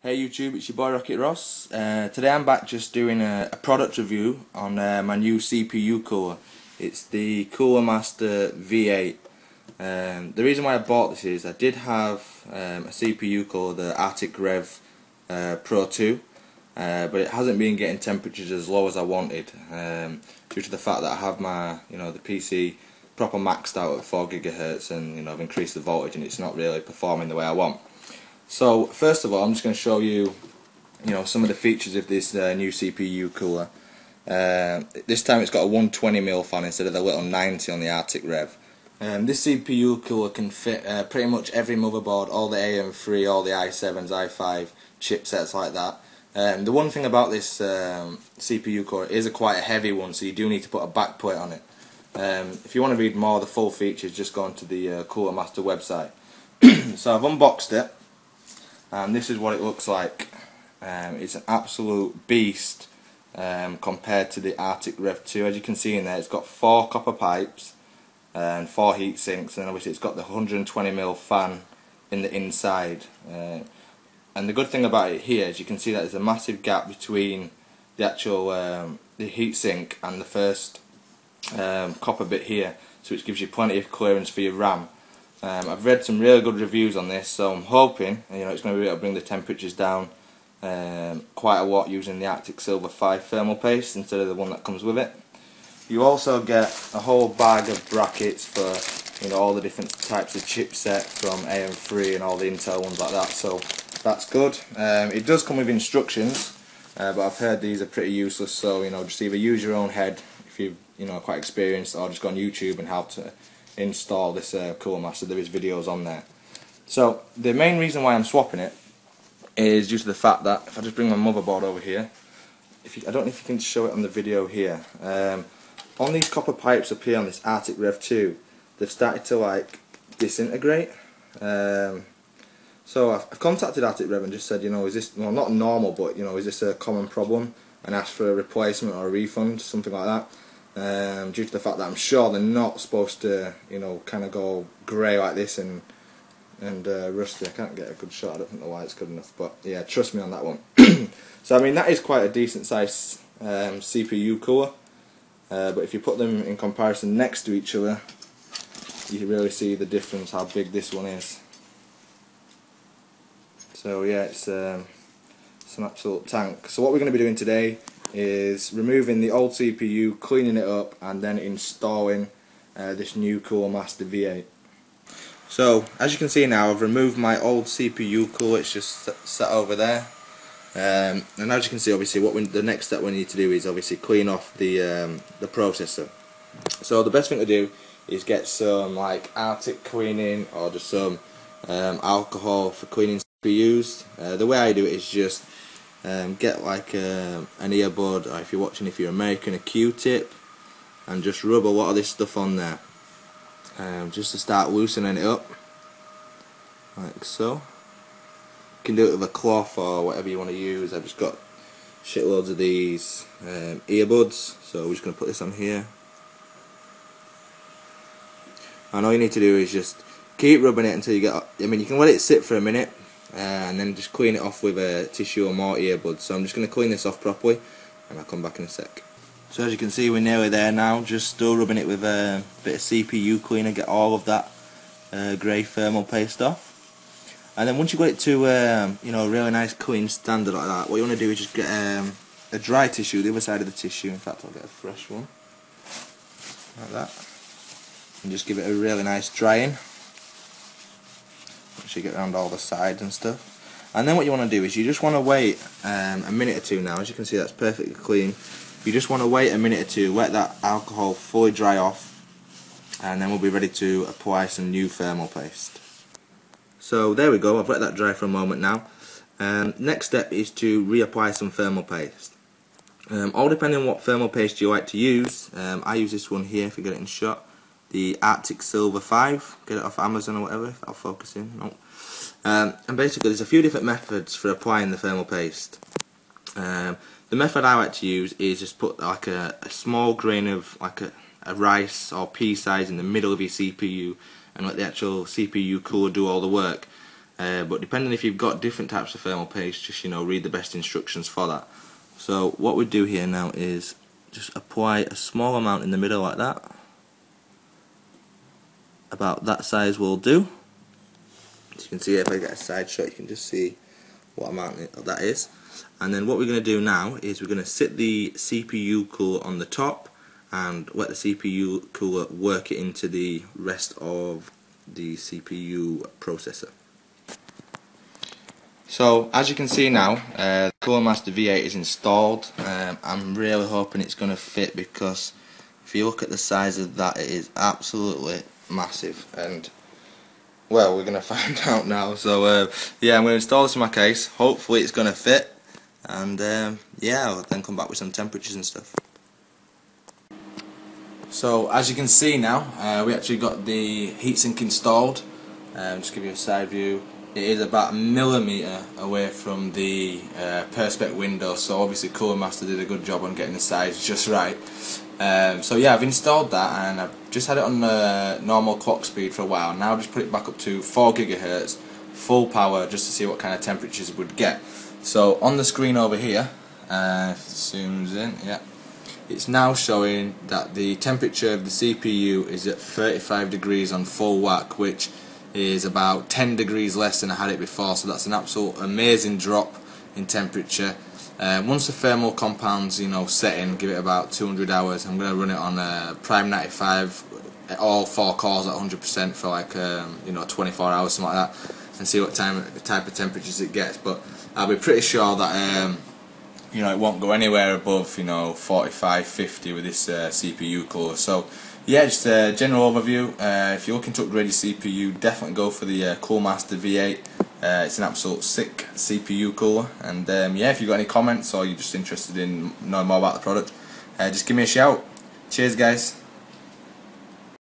Hey YouTube, it's your boy Rocket Ross. Today I'm back just doing a product review on my new CPU cooler. It's the Cooler Master V8. The reason why I bought this is I did have a CPU cooler, the Arctic Rev Pro 2, but it hasn't been getting temperatures as low as I wanted due to the fact that I have my the PC proper maxed out at 4 GHz, and I've increased the voltage and it's not really performing the way I want. So first of all, I'm just going to show you, some of the features of this new CPU cooler. This time it's got a 120mm fan instead of the little 90 on the Arctic Rev. This CPU cooler can fit pretty much every motherboard, all the AM3, all the i7s, i5 chipsets like that. The one thing about this CPU cooler is quite a heavy one, so you do need to put a back plate on it. If you want to read more of the full features, just go onto the Cooler Master website. So I've unboxed it. And this is what it looks like. It's an absolute beast compared to the Arctic Rev 2. As you can see in there, it's got 4 copper pipes and 4 heat sinks, and obviously it's got the 120mm fan in the inside. And the good thing about it here is you can see that there's a massive gap between the actual the heat sink and the first copper bit here, so which gives you plenty of clearance for your RAM. I've read some really good reviews on this, so I'm hoping it's going to be able to bring the temperatures down quite a lot using the Arctic Silver 5 thermal paste instead of the one that comes with it. You also get a whole bag of brackets for all the different types of chipset from AM3 and all the Intel ones like that, so that's good. It does come with instructions, but I've heard these are pretty useless, so just either use your own head if you're quite experienced, or just go on YouTube and how to install this Cooler Master. There is videos on there. So the main reason why I'm swapping it is due to the fact that if I just bring my motherboard over here, I don't know if you can show it on the video here, on these copper pipes up here on this Arctic Rev 2, they've started to disintegrate. So I've contacted Arctic Rev and just said, is this, well, not normal, but is this a common problem, and asked for a replacement or a refund, something like that. Due to the fact that I'm sure they're not supposed to, kind of go grey like this and rusty. I can't get a good shot. I don't think the light's good enough, but yeah, trust me on that one. So I mean, that is quite a decent size CPU cooler, but if you put them in comparison next to each other, you really see the difference how big this one is. So yeah, it's an absolute tank. So what we're going to be doing today is removing the old CPU, cleaning it up, and then installing this new Cooler Master V8. So as you can see now, I've removed my old CPU cooler. It's just set over there, and as you can see, obviously the next step we need to do is obviously clean off the processor. So the best thing to do is get some Arctic cleaning, or just some alcohol for cleaning CPUs. The way I do it is just get an earbud, or if you're American, a Q-tip, and just rub a lot of this stuff on there, just to start loosening it up, like so. You can do it with a cloth or whatever you want to use. I've just got shitloads of these earbuds, so we're just going to put this on here, and all you need to do is just keep rubbing it until you get, you can let it sit for a minute, and then just clean it off with a tissue or more earbuds. So I'm just going to clean this off properly, and I'll come back in a sec. So as you can see, we're nearly there now, just still rubbing it with a bit of CPU cleaner, get all of that grey thermal paste off. And then once you've got it to a really nice clean standard like that, what you want to do is just get a dry tissue, the other side of the tissue. In fact, I'll get a fresh one, like that, and just give it a really nice drying. You get around all the sides and stuff, and then what you want to do is you just want to wait a minute or two. Now as you can see, that's perfectly clean. You just want to wait a minute or two, let that alcohol fully dry off, and then we'll be ready to apply some new thermal paste. So there we go, I've let that dry for a moment now. Next step is to reapply some thermal paste. All depending on what thermal paste you like to use. I use this one here if you get it in shot, the Arctic Silver 5, get it off Amazon or whatever, if I'll focus in. No. And basically there's a few different methods for applying the thermal paste. The method I like to use is just put a small grain of a rice or pea size in the middle of your CPU, and let the actual CPU cooler do all the work. but depending if you've got different types of thermal paste, just read the best instructions for that. So what we do here now is just apply a small amount in the middle like that. About that size will do. As you can see, if I get a side shot, you can just see what amount that is. And then what we're going to do now is we're going to sit the CPU cooler on the top and let the CPU cooler work it into the rest of the CPU processor. So as you can see now, the Cooler Master V8 is installed. I'm really hoping it's going to fit, because if you look at the size of that, it is absolutely massive, and well, we're going to find out now. So yeah, I'm going to install this in my case. Hopefully it's going to fit, and yeah, I'll then come back with some temperatures and stuff. So as you can see now, we actually got the heatsink installed. Just give you a side view. It is about 1 millimeter away from the perspex window, so obviously Cooler Master did a good job on getting the size just right. So yeah, I've installed that, and I've just had it on normal clock speed for a while. Now I've just put it back up to 4 GHz, full power, just to see what kind of temperatures it would get. So on the screen over here, if it zooms in, yeah, it's now showing that the temperature of the CPU is at 35 degrees on full whack, which is about 10 degrees less than I had it before, so that's an absolute amazing drop in temperature. Once the thermal compound's set in, give it about 200 hours, I'm going to run it on Prime 95, all 4 cores at 100% for like 24 hours, something like that, and see what type of temperatures it gets. But I'll be pretty sure that it won't go anywhere above 45, 50 with this CPU cooler. So yeah, just a general overview. If you're looking to upgrade your CPU, definitely go for the Cooler Master V8. It's an absolute sick CPU cooler. And yeah, if you've got any comments or you're just interested in knowing more about the product, just give me a shout. Cheers guys.